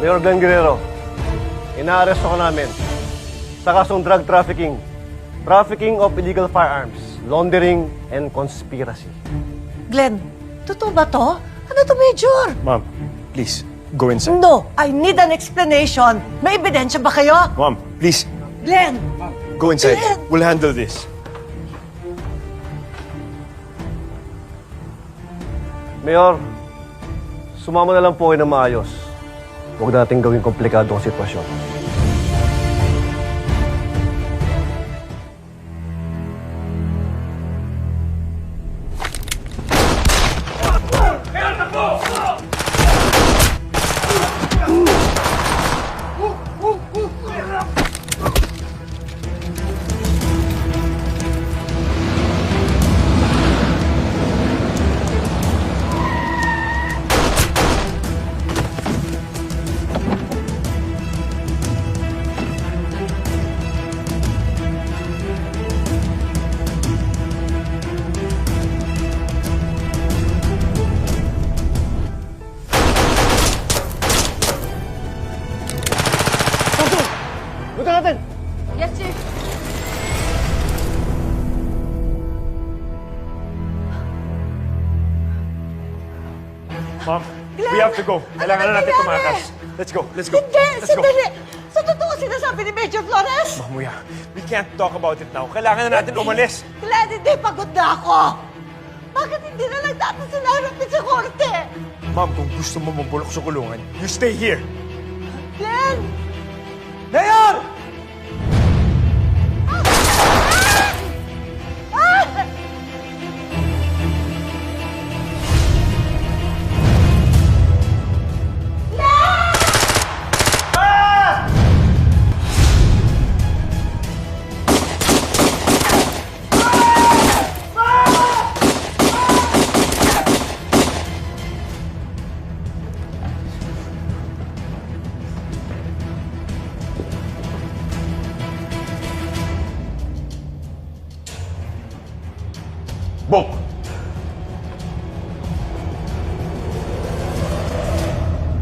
Mayor Glenn Guerrero, inaaresto ka namin sa kasong drug trafficking, trafficking of illegal firearms, laundering, and conspiracy. Glenn, totoo ba to? Ano to, Major? Ma'am, please, go inside. No, I need an explanation. May ebidensya ba kayo? Ma'am, please, Glenn! go inside. Glenn! We'll handle this. Mayor, sumama na lang po kayo ng maayos. Huwag natin gawing komplikado ang sitwasyon. Buta natin! Yes, sir. Ma'am, Glenn! we have to go. Kailangan na natin nangyayari? tumakas. Let's go, let's go. Hindi, Let's go. sandali. Sa totoo sinasabi ni Major Flores? Mamuya, we can't talk about it now. Kailangan na natin umalis. Glenn, hindi, pagod na ako. Bakit hindi na lang natin sila harapin sa korte? Ma'am, kung gusto mo mabulok sa kulungan, you stay here. Glenn! Mayor! Bok!